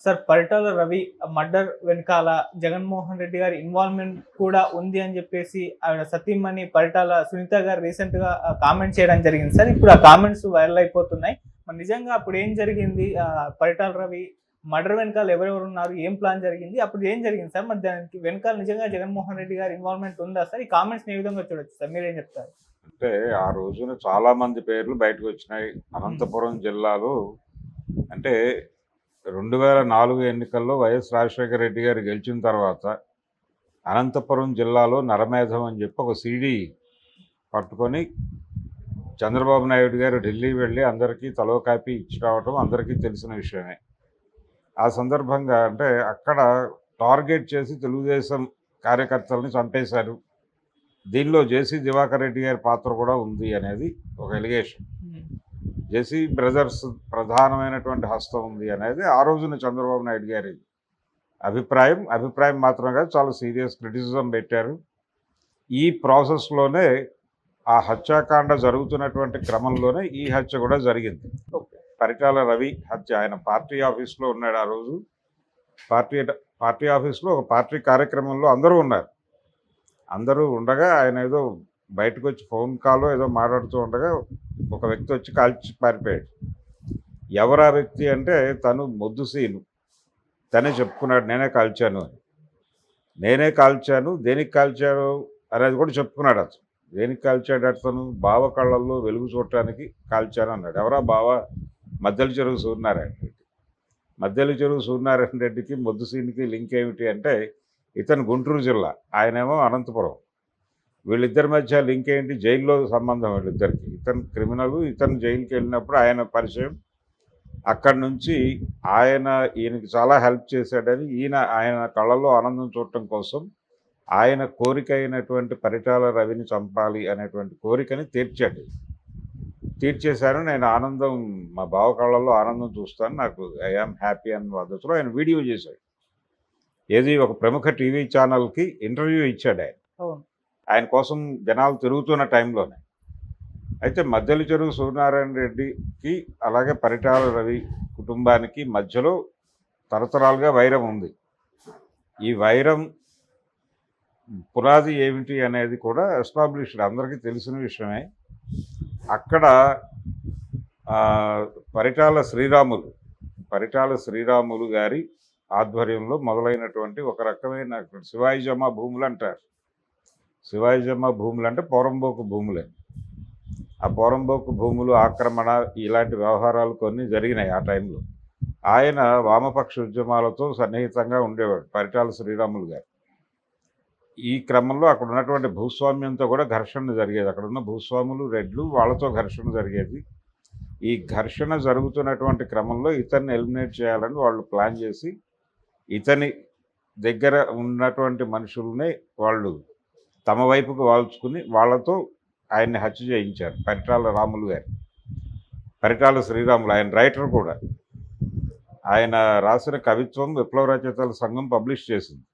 Sir Paritala Ravi murder వెనకాల జగన్మోహన్ రెడ్డి గారి involvement కూడా ఉంది అని చెప్పేసి ఆవిడ సతీమణి పరిటాల సునీత గారు రీసెంట్‌గా కామెంట్ చేయడం జరిగింది సార్. ఇప్పుడు ఆ కామెంట్స్ వైరల్ అయిపోతున్నాయి. మరి నిజంగా అప్పుడు ఏం జరిగింది? పరిటాల రవి మర్డర్ వెనకాల ఎవరెవరు ఉన్నారు? ఏం ప్లాన్ జరిగింది? అప్పుడు ఏం జరిగింది సార్? మరి దానికి వెనకాల నిజంగా జగన్మోహన్ రెడ్డి గారి ఇన్వాల్వ్‌మెంట్ ఉందా సార్? ఈ కామెంట్స్‌ని ఏ విధంగా చూడొచ్చు సార్? మీరేం చెప్తారు? అంటే ఆ రోజున చాలా మంది పేర్లు బయటకు వచ్చినాయి. అనంతపురం జిల్లాలో అంటే 2004 ఎన్నికల్లో వైఎస్ రాజశేఖర రెడ్డి గారు గెలిచిన తర్వాత అనంతపురం జిల్లాలో నరమేధం అని చెప్పి ఒక సీడీ పట్టుకొని చంద్రబాబు నాయుడు గారు ఢిల్లీ వెళ్ళి అందరికీ తలో కాపీ ఇచ్చి రావటం అందరికీ తెలిసిన విషయమే. ఆ సందర్భంగా అంటే అక్కడ టార్గెట్ చేసి తెలుగుదేశం కార్యకర్తల్ని చంపేశారు, దీనిలో జేసీ దివాకర్ రెడ్డి గారి పాత్ర కూడా ఉంది అనేది ఒక ఎలిగేషన్. జేసీ బ్రదర్స్ ప్రధానమైనటువంటి హస్తం ఉంది అనేది ఆ రోజున చంద్రబాబు నాయుడు గారి అభిప్రాయం మాత్రమే కాదు, చాలా సీరియస్ క్రిటిసిజం పెట్టారు. ఈ ప్రాసెస్లోనే ఆ హత్యాకాండ జరుగుతున్నటువంటి క్రమంలోనే ఈ హత్య కూడా జరిగింది. పరిటాల రవి హత్య. ఆయన పార్టీ ఆఫీస్లో ఉన్నాడు ఆ రోజు. పార్టీ ఆఫీస్లో ఒక పార్టీ కార్యక్రమంలో అందరూ ఉన్నారు. అందరూ ఉండగా ఆయన ఏదో బయటకు వచ్చి ఫోన్ కాల్లో ఏదో మాట్లాడుతూ ఉండగా ఒక వ్యక్తి వచ్చి కాల్చి పారిపోయాడు. ఎవరు ఆ వ్యక్తి అంటే తను మొద్దుసీను. తనే చెప్పుకున్నాడు, నేనే కాల్చాను అని. నేనే కాల్చాను, దేనికి కాల్చాను అనేది కూడా చెప్పుకున్నాడు. అతను దేనికి కాల్చాడు? అతను బావ కళ్ళల్లో వెలుగు చూడటానికి కాల్చాను అన్నాడు. ఎవరా బావ? మద్దెల చెరువు సూర్యనారాయణ రెడ్డి. మద్దెల చెరువు సూర్యనారాయణ రెడ్డికి మొద్దుసీనికి లింక్ ఏమిటి అంటే, ఇతను గుంటూరు జిల్లా, ఆయనేమో అనంతపురం. వీళ్ళిద్దరి మధ్య లింక్ ఏంటి? జైల్లో సంబంధం వీళ్ళిద్దరికి. ఇతను క్రిమినల్, ఇతను జైలుకి వెళ్ళినప్పుడు ఆయన పరిచయం. అక్కడి నుంచి ఈయనకి చాలా హెల్ప్ చేశాడని ఆయన కళ్ళల్లో ఆనందం చూడటం కోసం ఆయన కోరిక అయినటువంటి పరిటాల రవిని చంపాలి అనేటువంటి కోరికని తీర్చేశాను. నేను ఆనందం, మా బావ కళ్ళల్లో ఆనందం చూస్తాను, నాకు ఐఆమ్ హ్యాపీ అన్న పద్ధతిలో ఆయన వీడియో చేశాడు. ఏది ఒక ప్రముఖ టీవీ ఛానల్కి ఇంటర్వ్యూ ఇచ్చాడు ఆయన. ఆయన కోసం జనాలు తిరుగుతున్న టైంలోనే. అయితే మద్దెల చెరువు సూర్యనారాయణ రెడ్డికి అలాగే పరిటాల రవి కుటుంబానికి మధ్యలో తరతరాలుగా వైరం ఉంది. ఈ వైరం పునాది ఏమిటి అనేది కూడా ఎస్టాబ్లిష్డ్, అందరికీ తెలిసిన విషయమే. అక్కడ పరిటాల శ్రీరాములు గారి ఆధ్వర్యంలో మొదలైనటువంటి ఒక రకమైన శివాయిజమా భూములు అంటారు. శివాయిజమా భూములు అంటే పోరంబోకు భూములే. ఆ పోరంబోకు భూములు ఆక్రమణ ఇలాంటి వ్యవహారాలు కొన్ని జరిగినాయి ఆ టైంలో. ఆయన వామపక్ష ఉద్యమాలతో సన్నిహితంగా ఉండేవాడు పరిటాల శ్రీరాములు గారు. ఈ క్రమంలో అక్కడ ఉన్నటువంటి భూస్వామ్యంతో కూడా ఘర్షణ జరిగేది. అక్కడ ఉన్న భూస్వాములు రెడ్లు, వాళ్ళతో ఘర్షణ జరిగేది. ఈ ఘర్షణ జరుగుతున్నటువంటి క్రమంలో ఇతన్ని ఎలిమినేట్ చేయాలని వాళ్ళు ప్లాన్ చేసి ఇతని దగ్గర ఉన్నటువంటి మనుషుల్ని వాళ్ళు తమ వైపుకు వాల్చుకుని వాళ్ళతో ఆయన్ని హత్య చేయించారు. పరిటాల శ్రీరాములు ఆయన రైటర్ కూడా. ఆయన రాసిన కవిత్వం విప్లవ రచయితల సంఘం పబ్లిష్ చేసింది.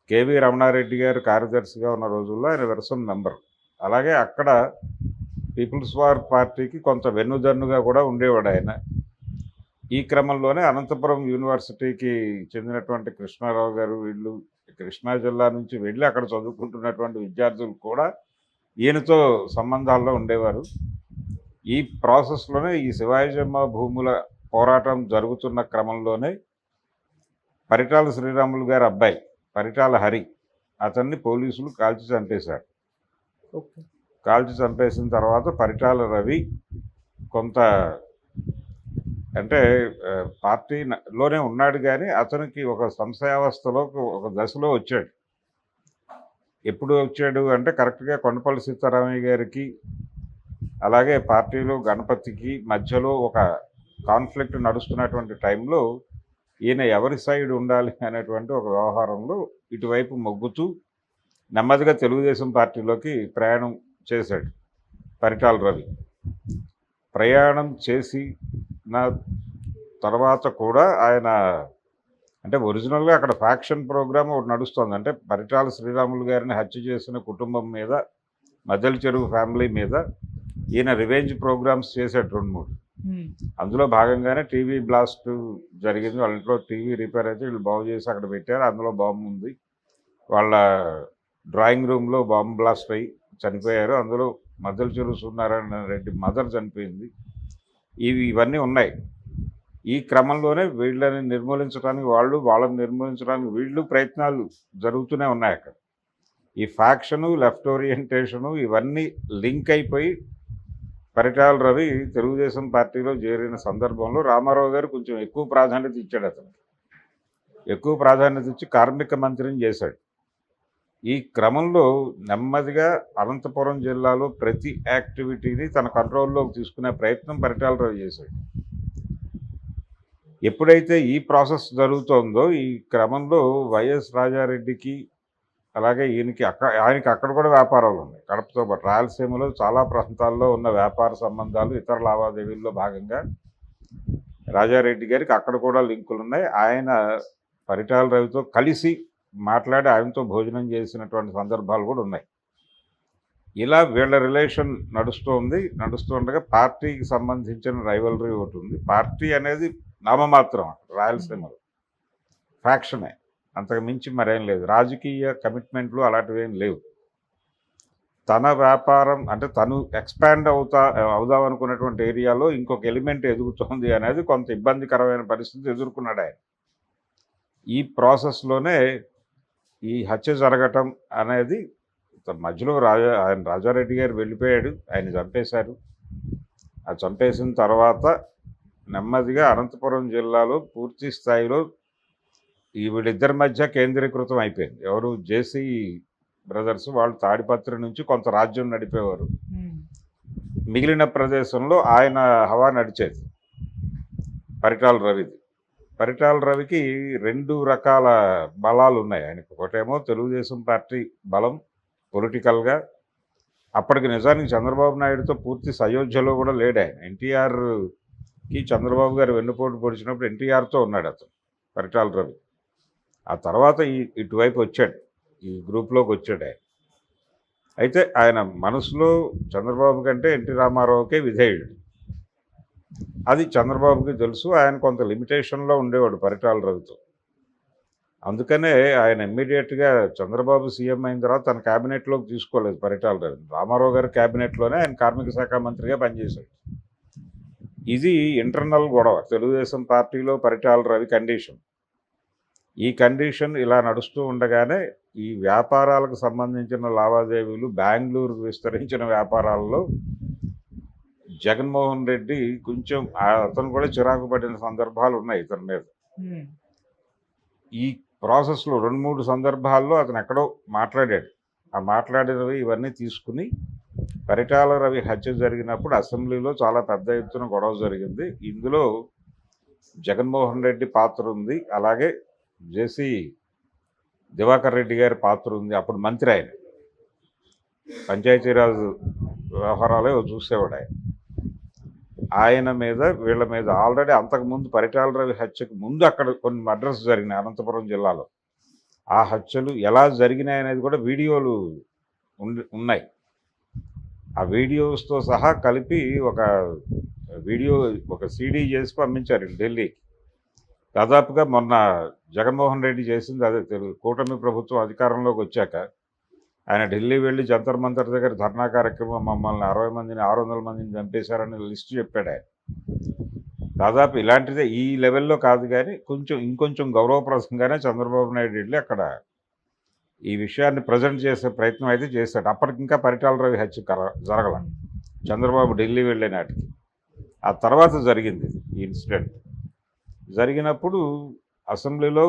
కేవీ రమణారెడ్డి గారు కార్యదర్శిగా ఉన్న రోజుల్లో ఆయన వెర్సన్ మెంబర్. అలాగే అక్కడ పీపుల్స్ వార్ పార్టీకి కొంత వెన్నుదన్నుగా కూడా ఉండేవాడు ఆయన. ఈ క్రమంలోనే అనంతపురం యూనివర్సిటీకి చెందినటువంటి కృష్ణారావు గారు, వీళ్ళు కృష్ణా జిల్లా నుంచి వెళ్ళి అక్కడ చదువుకుంటున్నటువంటి విద్యార్థులు కూడా ఈయనతో సంబంధాల్లో ఉండేవారు. ఈ ప్రాసెస్లోనే ఈ శివాయిజమ్మ భూముల పోరాటం జరుగుతున్న క్రమంలోనే పరిటాల శ్రీరాములు గారి అబ్బాయి పరిటాల హరి, అతన్ని పోలీసులు కాల్చి చంపేశారు. కాల్చి చంపేసిన తర్వాత పరిటాల రవి కొంత అంటే పార్టీలోనే ఉన్నాడు, కానీ అతనికి ఒక సంశయావస్థలో ఒక దశలో వచ్చాడు. ఎప్పుడు వచ్చాడు అంటే కరెక్ట్గా కొండపల్లి సీతారామయ్య గారికి అలాగే పార్టీలో గణపతికి మధ్యలో ఒక కాన్ఫ్లిక్ట్ నడుస్తున్నటువంటి టైంలో ఈయన ఎవరి సైడ్ ఉండాలి అనేటువంటి ఒక వ్యవహారంలో ఇటువైపు మొగ్గుతూ నెమ్మదిగా తెలుగుదేశం పార్టీలోకి ప్రయాణం చేశాడు పరిటాల రవి. ప్రయాణం చేసిన తర్వాత కూడా ఆయన అంటే ఒరిజినల్గా అక్కడ ఫ్యాక్షన్ ప్రోగ్రామ్ ఒకటి నడుస్తుంది. అంటే పరిటాల శ్రీరాములు గారిని హత్య చేసిన కుటుంబం మీద, మద్దెల చెరువు ఫ్యామిలీ మీద ఈయన రివెంజ్ ప్రోగ్రామ్స్ చేశాడు 2-3. అందులో భాగంగానే టీవీ బ్లాస్ట్ జరిగింది. వాళ్ళ ఇంట్లో టీవీ రిపేర్ అయితే వీళ్ళు బాగు చేసి అక్కడ పెట్టారు. అందులో బాంబు ఉంది. వాళ్ళ డ్రాయింగ్ రూమ్లో బాంబు బ్లాస్ట్ అయ్యి చనిపోయారు. అందులో మద్దెల చెరువు సూర్యనారాయణ రెడ్డి మదర్ చనిపోయింది. ఇవన్నీ ఉన్నాయి. ఈ క్రమంలోనే వీళ్ళని నిర్మూలించడానికి వాళ్ళని నిర్మూలించడానికి వీళ్ళు ప్రయత్నాలు జరుగుతూనే ఉన్నాయి అక్కడ. ఈ ఫ్యాక్షను, లెఫ్ట్ ఓరియంటేషను ఇవన్నీ లింక్ అయిపోయి పరిటాల రవి తెలుగుదేశం పార్టీలో చేరిన సందర్భంలో రామారావు గారు కొంచెం ఎక్కువ ప్రాధాన్యత ఇచ్చాడు. అతనికి ఎక్కువ ప్రాధాన్యత ఇచ్చి కార్మిక మంత్రిని చేశాడు. ఈ క్రమంలో నెమ్మదిగా అనంతపురం జిల్లాలో ప్రతి యాక్టివిటీని తన కంట్రోల్లోకి తీసుకునే ప్రయత్నం పరిటాల రవి చేశాడు. ఎప్పుడైతే ఈ ప్రాసెస్ జరుగుతోందో ఈ క్రమంలో వైఎస్ రాజారెడ్డికి అలాగే ఆయనకి అక్కడ కూడా వ్యాపారాలు ఉన్నాయి. కడపతో పాటు రాయలసీమలో చాలా ప్రాంతాల్లో ఉన్న వ్యాపార సంబంధాలు, ఇతర లావాదేవీల్లో భాగంగా రాజారెడ్డి గారికి అక్కడ కూడా లింకులు ఉన్నాయి. ఆయన పరిటాల రవితో కలిసి మాట్లాడి ఆయనతో భోజనం చేసినటువంటి సందర్భాలు కూడా ఉన్నాయి. ఇలా వీళ్ళ రిలేషన్ నడుస్తుండగా పార్టీకి సంబంధించిన రైవలరీ ఒకటి ఉంది. పార్టీ అనేది నామమాత్రం రాయలసీమలో ఫ్యాక్షనే, అంతకు మించి మరేం లేదు. రాజకీయ కమిట్మెంట్లు అలాంటివి ఏం లేవు. తన వ్యాపారం అంటే తను ఎక్స్పాండ్ అవుదాం అనుకున్నటువంటి ఏరియాలో ఇంకొక ఎలిమెంట్ ఎదుగుతోంది అనేది కొంత ఇబ్బందికరమైన పరిస్థితి ఎదుర్కొన్నాడు ఆయన. ఈ ప్రాసెస్లోనే ఈ హత్య జరగటం అనేది మధ్యలో ఆయన రాజారెడ్డి గారు వెళ్ళిపోయాడు, ఆయన చంపేశారు. ఆ చంపేసిన తర్వాత నెమ్మదిగా అనంతపురం జిల్లాలో పూర్తి స్థాయిలో వీళ్ళిద్దరి మధ్య కేంద్రీకృతం అయిపోయింది. ఎవరు జేసీ బ్రదర్స్, వాళ్ళు తాడిపత్రి నుంచి కొంత రాజ్యం నడిపేవారు. మిగిలిన ప్రదేశంలో ఆయన హవా నడిచేది పరిటాల రవిది. పరిటాల రవికి 2 రకాల బలాలు ఉన్నాయి ఆయనకు. ఒకటేమో తెలుగుదేశం పార్టీ బలం పొలిటికల్గా. అప్పటికి నిజానికి చంద్రబాబు నాయుడుతో పూర్తి సయోధ్యలో కూడా లేడు ఆయన. ఎన్టీఆర్కి చంద్రబాబు గారు వెన్నుపోటు పొడిచినప్పుడు ఎన్టీఆర్తో ఉన్నాడు అతను పరిటాల రవి. ఆ తర్వాత ఇటువైపు వచ్చాడు, ఈ గ్రూప్లోకి వచ్చాడు ఆయన. అయితే ఆయన మనసులో చంద్రబాబు కంటే ఎన్టీ రామారావుకే విధేయుడు. అది చంద్రబాబుకి తెలుసు. ఆయన కొంత లిమిటేషన్లో ఉండేవాడు పరిటాల రవితో. అందుకనే ఆయన ఇమ్మీడియట్గా చంద్రబాబు సీఎం అయిన తర్వాత తన క్యాబినెట్లోకి తీసుకోలేదు పరిటాల రవి. రామారావు గారి క్యాబినెట్లోనే ఆయన కార్మిక శాఖ మంత్రిగా పనిచేశాడు. ఇది ఇంటర్నల్ గొడవ తెలుగుదేశం పార్టీలో పరిటాల రవి కండిషన్. ఈ కండిషన్ ఇలా నడుస్తూ ఉండగానే ఈ వ్యాపారాలకు సంబంధించిన లావాదేవీలు, బెంగళూరుకు విస్తరించిన వ్యాపారాల్లో జగన్మోహన్ రెడ్డి కొంచెం అతను కూడా చిరాకు పడిన సందర్భాలు ఉన్నాయి ఇతని మీద. ఈ ప్రాసెస్లో 2-3 సందర్భాల్లో అతను ఎక్కడో మాట్లాడాడు. ఆ మాట్లాడినవి ఇవన్నీ తీసుకుని పరిటాల రవి హత్య జరిగినప్పుడు అసెంబ్లీలో చాలా పెద్ద ఎత్తున గొడవ జరిగింది. ఇందులో జగన్మోహన్ రెడ్డి పాత్ర ఉంది, అలాగే జేసీ దివాకర్ రెడ్డి గారి పాత్ర ఉంది. అప్పుడు మంత్రి ఆయన, పంచాయతీరాజ్ వ్యవహారాలే చూసేవాడు ఆయన. ఆయన మీద వీళ్ళ మీద ఆల్రెడీ అంతకుముందు పరిటాల రవి హత్యకు ముందు అక్కడ కొన్ని మర్డర్స్ జరిగినాయి అనంతపురం జిల్లాలో. ఆ హత్యలు ఎలా జరిగినాయి అనేది కూడా వీడియోలు ఉన్నాయి. ఆ వీడియోస్తో సహా కలిపి ఒక సీడీ చేసి పంపించారు ఢిల్లీకి. దాదాపుగా మొన్న జగన్మోహన్ రెడ్డి చేసింది అదే. కూటమి ప్రభుత్వం అధికారంలోకి వచ్చాక ఆయన ఢిల్లీ వెళ్ళి జంతర్ మంతర్ దగ్గర ధర్నా కార్యక్రమం, మమ్మల్ని 60 మందిని 600 మందిని చంపేశారని లిస్టు చెప్పాడు ఆయన. దాదాపు ఇలాంటిదే, ఈ లెవెల్లో కాదు కానీ ఇంకొంచెం గౌరవప్రదంగానే చంద్రబాబు నాయుడు వెళ్ళి అక్కడ ఈ విషయాన్ని ప్రజెంట్ చేసే ప్రయత్నం అయితే చేశాడు. అప్పటికింకా పరిటాల రవి హత్య జరగల, చంద్రబాబు ఢిల్లీ వెళ్ళే నాటికి. ఆ తర్వాత జరిగింది ఈ ఇన్సిడెంట్. జరిగినప్పుడు అసెంబ్లీలో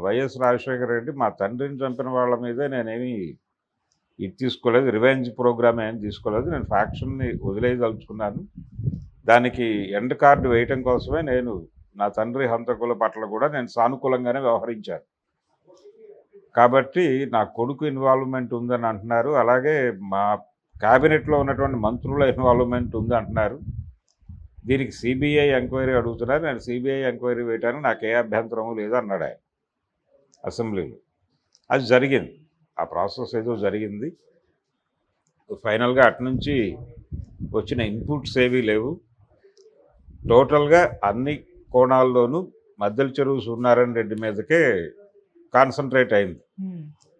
వైఎస్ రాజశేఖర రెడ్డి మా తండ్రిని చంపిన వాళ్ళ మీదే నేనేమి ఇది తీసుకోలేదు, రివెంజ్ ప్రోగ్రామ్ ఏం తీసుకోలేదు, నేను ఫ్యాక్షన్ని వదిలేయదలుచుకున్నాను, దానికి ఎండ్ కార్డు వేయటం కోసమే నేను నా తండ్రి హంతకుల పట్ల కూడా నేను సానుకూలంగానే వ్యవహరించాను. కాబట్టి నా కొడుకు ఇన్వాల్వ్మెంట్ ఉందని అంటున్నారు, అలాగే మా క్యాబినెట్లో ఉన్నటువంటి మంత్రుల ఇన్వాల్వ్మెంట్ ఉంది అంటున్నారు. దీనికి సిబిఐ ఎంక్వైరీ అడుగుతున్నారు, నేను సిబిఐ ఎంక్వైరీ వేయటానికి నాకు ఏ అభ్యంతరము లేదు అన్నాడు ఆయన అసెంబ్లీలో. అది జరిగింది, ఆ ప్రాసెస్ ఏదో జరిగింది. ఫైనల్గా అటునుంచి వచ్చిన ఇన్పుట్స్ ఏవీ లేవు. టోటల్గా అన్ని కోణాల్లోనూ మద్దెల చెరువు సూర్యనారాయణ రెడ్డి మీదకే కాన్సన్ట్రేట్ అయింది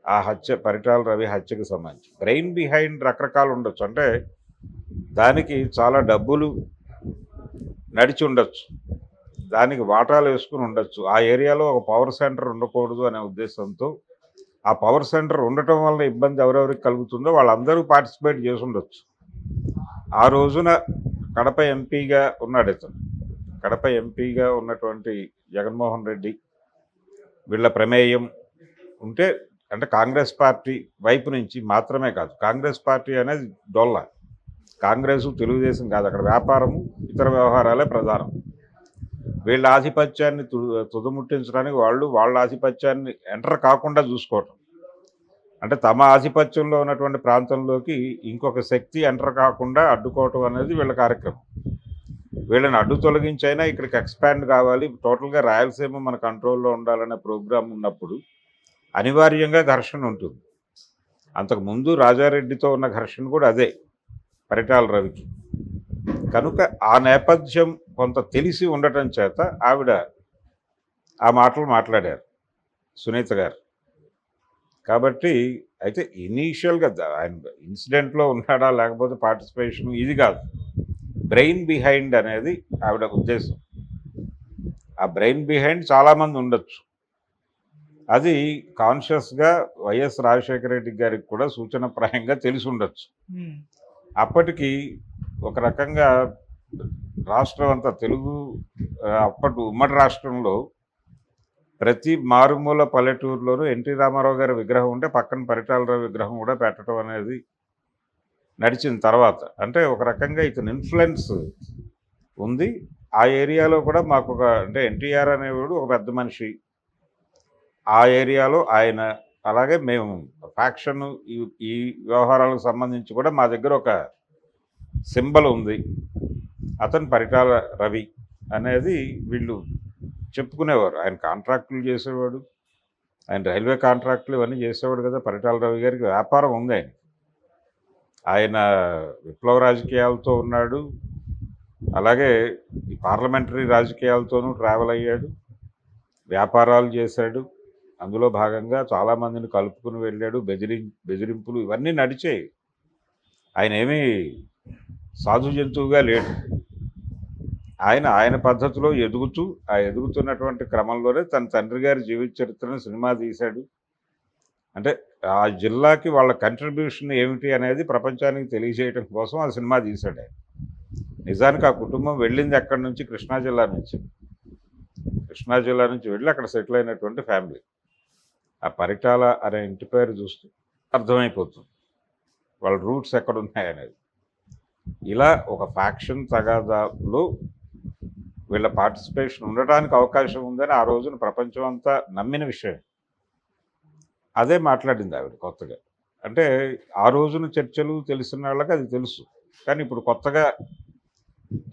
ఆ హత్య, పరిటాల రవి హత్యకు సంబంధించి. బ్రెయిన్ బిహైండ్ రకరకాలు ఉండొచ్చు, అంటే దానికి చాలా డబ్బులు నడిచి ఉండొచ్చు, దానికి వాటాలు వేసుకుని ఉండొచ్చు. ఆ ఏరియాలో ఒక పవర్ సెంటర్ ఉండకూడదు అనే ఉద్దేశంతో ఆ పవర్ సెంటర్ ఉండటం వల్ల ఇబ్బంది ఎవరెవరికి కలుగుతుందో వాళ్ళందరూ పార్టిసిపేట్ చేసి ఉండొచ్చు. ఆ రోజున కడప ఎంపీగా ఉన్నాడు ఇతను. కడప ఎంపీగా ఉన్నటువంటి జగన్మోహన్ రెడ్డి వీళ్ళ ప్రమేయం ఉంటే, అంటే కాంగ్రెస్ పార్టీ వైపు నుంచి మాత్రమే కాదు, కాంగ్రెస్ పార్టీ అనేది డొల్ల, కాంగ్రెసు తెలుగుదేశం కాదు, అక్కడ వ్యాపారము ఇతర వ్యవహారాలే ప్రధానం. వీళ్ళ ఆధిపత్యాన్ని తుదముట్టించడానికి వాళ్ళ ఆధిపత్యాన్ని ఎంటర్ కాకుండా చూసుకోవటం, అంటే తమ ఆధిపత్యంలో ఉన్నటువంటి ప్రాంతంలోకి ఇంకొక శక్తి ఎంటర్ కాకుండా అడ్డుకోవటం అనేది వీళ్ళ కార్యక్రమం. వీళ్ళని అడ్డు తొలగించైనా ఇక్కడికి ఎక్స్పాండ్ కావాలి, టోటల్గా రాయలసీమ మన కంట్రోల్లో ఉండాలనే ప్రోగ్రాం ఉన్నప్పుడు అనివార్యంగా ఘర్షణ ఉంటుంది. అంతకుముందు రాజారెడ్డితో ఉన్న ఘర్షణ కూడా అదే, పరిటాల రవికి. కనుక ఆ నేపథ్యం కొంత తెలిసి ఉండటం చేత ఆవిడ ఆ మాటలు మాట్లాడారు సునీత గారు. కాబట్టి అయితే ఇనీషియల్గా ఆయన ఇన్సిడెంట్లో ఉన్నాడా లేకపోతే పార్టిసిపేషన్ ఇది కాదు, బ్రెయిన్ బిహైండ్ అనేది ఆవిడ ఉద్దేశం. ఆ బ్రెయిన్ బిహైండ్ చాలామంది ఉండొచ్చు, అది కాన్షియస్గా వైఎస్ రాజశేఖర రెడ్డి గారికి కూడా సూచనప్రాయంగా తెలిసి ఉండొచ్చు. అప్పటికి ఒక రకంగా రాష్ట్రం అంతా తెలుగు, అప్పటి ఉమ్మడి రాష్ట్రంలో ప్రతి మారుమూల పల్లెటూరులోనూ ఎన్టీ రామారావు గారి విగ్రహం ఉంటే పక్కన పరిటాలరావు విగ్రహం కూడా పెట్టడం అనేది నడిచిన తర్వాత, అంటే ఒక రకంగా ఇతని ఇన్ఫ్లుయెన్స్ ఉంది ఆ ఏరియాలో కూడా. మాకు ఒక, అంటే ఎన్టీఆర్ అనేవాడు ఒక పెద్ద మనిషి ఆ ఏరియాలో, ఆయన అలాగే మేము ఫ్యాక్షన్ ఈ వ్యవహారాలకు సంబంధించి కూడా మా దగ్గర ఒక సింబల్ ఉంది, అతను పరిటాల రవి అనేది వీళ్ళు చెప్పుకునేవారు. ఆయన కాంట్రాక్టులు చేసేవాడు, ఆయన రైల్వే కాంట్రాక్టులు ఇవన్నీ చేసేవాడు కదా. పరిటాల రవి గారికి వ్యాపారం ఉంది, ఆయన విప్లవ రాజకీయాలతో ఉన్నాడు, అలాగే ఈ పార్లమెంటరీ రాజకీయాలతోనూ ట్రావెల్ అయ్యాడు, వ్యాపారాలు చేశాడు, అందులో భాగంగా చాలామందిని కలుపుకుని వెళ్ళాడు, బెదిరింపులు ఇవన్నీ నడిచాయి. ఆయన ఏమీ సాధు జంతువుగా లేడు, ఆయన పద్ధతిలో ఎదుగుతూ ఆ ఎదుగుతున్నటువంటి క్రమంలోనే తన తండ్రి గారి జీవిత చరిత్రను సినిమా తీశాడు. అంటే ఆ జిల్లాకి వాళ్ళ కంట్రిబ్యూషన్ ఏమిటి అనేది ప్రపంచానికి తెలియజేయడం కోసం ఆ సినిమా తీశాడు ఆయన. నిజానికి ఆ కుటుంబం వెళ్ళింది ఎక్కడి నుంచి, కృష్ణా జిల్లా నుంచి. కృష్ణా జిల్లా నుంచి వెళ్ళి అక్కడ సెటిల్ అయినటువంటి ఫ్యామిలీ. ఆ పరిటాల అనే ఇంటి పేరు చూస్తే అర్థమైపోతుంది వాళ్ళ రూట్స్ ఎక్కడున్నాయనేది. ఇలా ఒక ఫ్యాక్షన్ తగాదాలో వీళ్ళ పార్టిసిపేషన్ ఉండడానికి అవకాశం ఉందని ఆ రోజున ప్రపంచం అంతా నమ్మిన విషయం. అదే మాట్లాడింది ఆవిడ కొత్తగా. అంటే ఆ రోజున చర్చలు తెలిసిన వాళ్ళకి అది తెలుసు, కానీ ఇప్పుడు కొత్తగా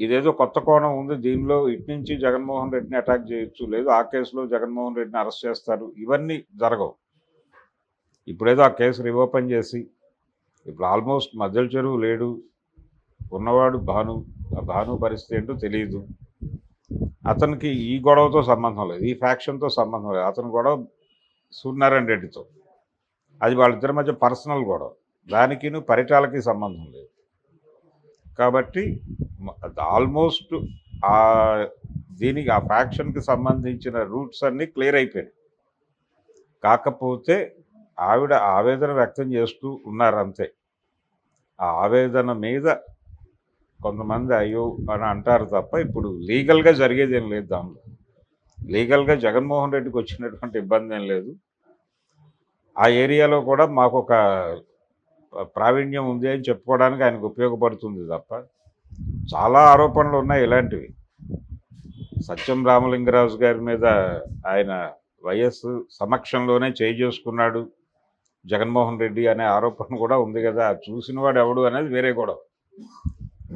ఇదేదో కొత్త కోణం ఉంది, దీనిలో ఇటు నుంచి జగన్మోహన్ రెడ్డిని అటాక్ చేయొచ్చు, లేదు ఆ కేసులో జగన్మోహన్ రెడ్డిని అరెస్ట్ చేస్తారు, ఇవన్నీ జరగవు. ఇప్పుడేదో ఆ కేసు రీఓపెన్ చేసి ఇప్పుడు ఆల్మోస్ట్ మద్దెల చెరువు లేడు, ఉన్నవాడు భాను. ఆ భాను పరిస్థితి ఏంటో తెలియదు. అతనికి ఈ గొడవతో సంబంధం లేదు, ఈ ఫ్యాక్షన్తో సంబంధం లేదు. అతని గొడవ సూర్యనారాయణ రెడ్డితో, అది వాళ్ళిద్దరి మధ్య పర్సనల్ గొడవ, దానికి పరిటాలకి సంబంధం లేదు. కాబట్టి ఆల్మోస్ట్ ఆ దీనికి ఆ ఫ్యాక్షన్కి సంబంధించిన రూట్స్ అన్నీ క్లియర్ అయిపోయినాయి. కాకపోతే ఆవిడ ఆవేదన వ్యక్తం చేస్తూ ఉన్నారు అంతే. ఆ ఆవేదన మీద కొంతమంది అయ్యో అని అంటారు తప్ప ఇప్పుడు లీగల్గా జరిగేది ఏం లేదు. దానిలో లీగల్గా జగన్మోహన్ రెడ్డికి వచ్చినటువంటి ఇబ్బంది ఏం లేదు. ఆ ఏరియాలో కూడా మాకు ఒక ప్రావీణ్యం ఉంది అని చెప్పుకోవడానికి ఆయనకు ఉపయోగపడుతుంది తప్ప చాలా ఆరోపణలు ఉన్నాయి ఇలాంటివి. సత్యం రామలింగరాజు గారి మీద ఆయన వైఎస్ సమక్షంలోనే చేయి చేసుకున్నాడు జగన్మోహన్ రెడ్డి అనే ఆరోపణ కూడా ఉంది కదా. చూసిన వాడు ఎవడు అనేది వేరే గొడవ,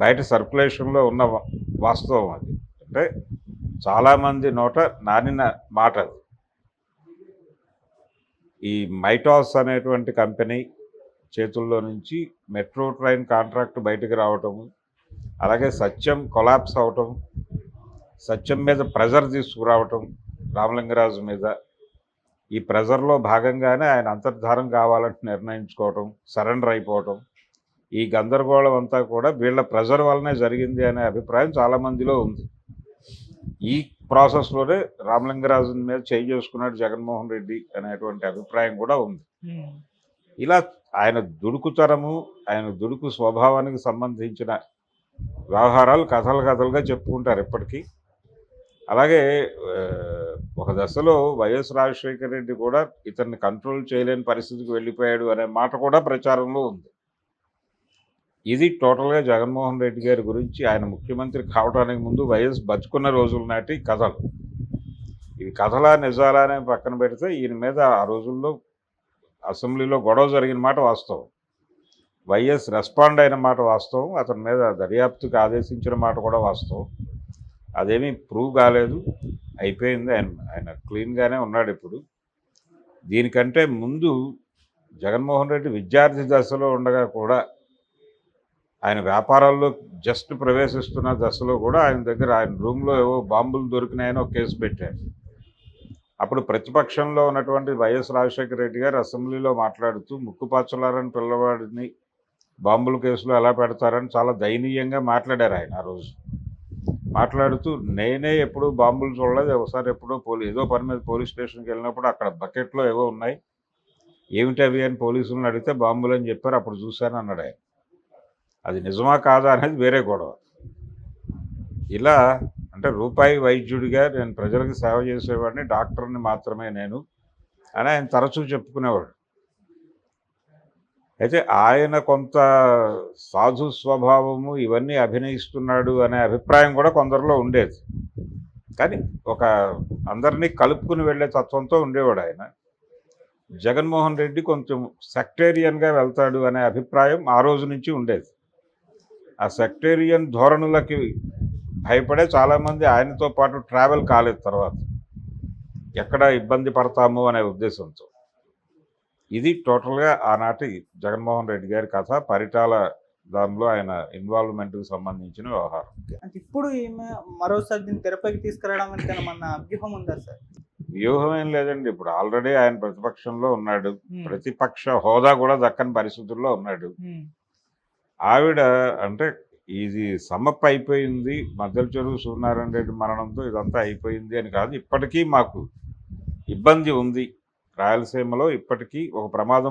బయట సర్క్యులేషన్లో ఉన్న వాస్తవం అది. అంటే చాలామంది నోట నానిన మాట అది. ఈ మైటాస్ అనేటువంటి కంపెనీ చేతుల్లో నుంచి మెట్రో ట్రైన్ కాంట్రాక్ట్ బయటకు రావటము, అలాగే సత్యం కొలాప్స్ అవటం, సత్యం మీద ప్రెజర్ తీసుకురావటం రామలింగరాజు మీద, ఈ ప్రెజర్లో భాగంగానే ఆయన అంతర్ధానం కావాలంటే నిర్ణయించుకోవటం, సరెండర్ అయిపోవటం, ఈ గందరగోళం అంతా కూడా వీళ్ళ ప్రెజర్ వల్లనే జరిగింది అనే అభిప్రాయం చాలామందిలో ఉంది. ఈ ప్రాసెస్లోనే రామలింగరాజు మీద చేయి చేసుకున్నాడు జగన్మోహన్ రెడ్డి అనేటువంటి అభిప్రాయం కూడా ఉంది. ఇలా ఆయన దుడుకుతనము, ఆయన దుడుకు స్వభావానికి సంబంధించిన వ్యవహారాలు కథలుగా చెప్పుకుంటారు ఇప్పటికీ. అలాగే ఒక దశలో వైఎస్ రాజశేఖర రెడ్డి కూడా ఇతన్ని కంట్రోల్ చేయలేని పరిస్థితికి వెళ్ళిపోయాడు అనే మాట కూడా ప్రచారంలో ఉంది. ఇది టోటల్గా జగన్మోహన్ రెడ్డి గారి గురించి ఆయన ముఖ్యమంత్రి కావడానికి ముందు వైఎస్ బతుకున్న రోజుల నాటి కథలు. ఇవి కథలా నిజాలా అనే పక్కన పెడితే ఈయన మీద ఆ రోజుల్లో అసెంబ్లీలో గొడవ జరిగిన మాట వాస్తవం, వైఎస్ రెస్పాండ్ అయిన మాట వాస్తవం, అతని మీద దర్యాప్తుకి ఆదేశించిన మాట కూడా వాస్తవం. అదేమీ ప్రూవ్ కాలేదు, అయిపోయింది. ఆయన క్లీన్గానే ఉన్నాడు ఇప్పుడు. దీనికంటే ముందు జగన్మోహన్ రెడ్డి విద్యార్థి దశలో ఉండగా కూడా, ఆయన వ్యాపారాల్లో జస్ట్ ప్రవేశిస్తున్న దశలో కూడా ఆయన దగ్గర ఆయన రూమ్లో ఏవో బాంబులు దొరికినాయని ఒక కేసు పెట్టారు. అప్పుడు ప్రతిపక్షంలో ఉన్నటువంటి వైఎస్ రాజశేఖర రెడ్డి గారు అసెంబ్లీలో మాట్లాడుతూ ముక్కుపచ్చలారని పిల్లవాడిని బాంబుల కేసులో ఎలా పెడతారని చాలా దయనీయంగా మాట్లాడారు ఆయన ఆ రోజు. మాట్లాడుతూ నేనే ఎప్పుడు బాంబులు చూడలేదు, ఒకసారి ఎప్పుడో ఏదో పని మీద పోలీస్ స్టేషన్కి వెళ్ళినప్పుడు అక్కడ బకెట్లో ఏవో ఉన్నాయి, ఏమిటి అవి అని పోలీసులను అడిగితే బాంబులు అని చెప్పారు, అప్పుడు చూశాను అన్నాడు ఆయన. అది నిజమా కాదా అనేది వేరే గొడవ. ఇలా అంటే రూపాయి వైద్యుడిగా నేను ప్రజలకు సేవ చేసేవాడిని, డాక్టర్ని మాత్రమే నేను అని ఆయన తరచూ చెప్పుకునేవాడు. అయితే ఆయన కొంత సాధు స్వభావము ఇవన్నీ అభినయిస్తున్నాడు అనే అభిప్రాయం కూడా కొందరిలో ఉండేది. కానీ ఒక అందరినీ కలుపుకుని వెళ్ళే తత్వంతో ఉండేవాడు ఆయన. జగన్మోహన్ రెడ్డి కొంచెం సెక్టేరియన్గా వెళ్తాడు అనే అభిప్రాయం ఆ రోజు నుంచి ఉండేది. ఆ సెక్టేరియన్ ధోరణులకి భయపడే చాలామంది ఆయనతో పాటు ట్రావెల్ కాలేదు తర్వాత, ఎక్కడ ఇబ్బంది పడతాము అనే ఉద్దేశంతో. ఇది టోటల్గా ఆనాటి జగన్మోహన్ రెడ్డి గారి కథ, పరిటాల దానిలో ఆయన ఇన్వాల్వ్మెంట్కి సంబంధించిన వ్యవహారం. అంటే ఇప్పుడు ఈమె మరోసారి దీన్ని తెరపైకి తీసుకురావడం అంటే మన వ్యూహం ఉందా సార్? వ్యూహం ఏం లేదండి, ఇప్పుడు ఆల్రెడీ ఆయన ప్రతిపక్షంలో ఉన్నాడు, ప్రతిపక్ష హోదా కూడా దక్కని పరిస్థితుల్లో ఉన్నాడు. ఆవిడ అంటే ఇది సమ్మప్ అయిపోయింది, మద్దెల చెరువు సూర్యనారాయణ రెడ్డి మరణంతో ఇదంతా అయిపోయింది అని కాదు, ఇప్పటికీ మాకు ఇబ్బంది ఉంది. రాయలసీమలో ఇప్పటికీ ఒక ప్రమాదం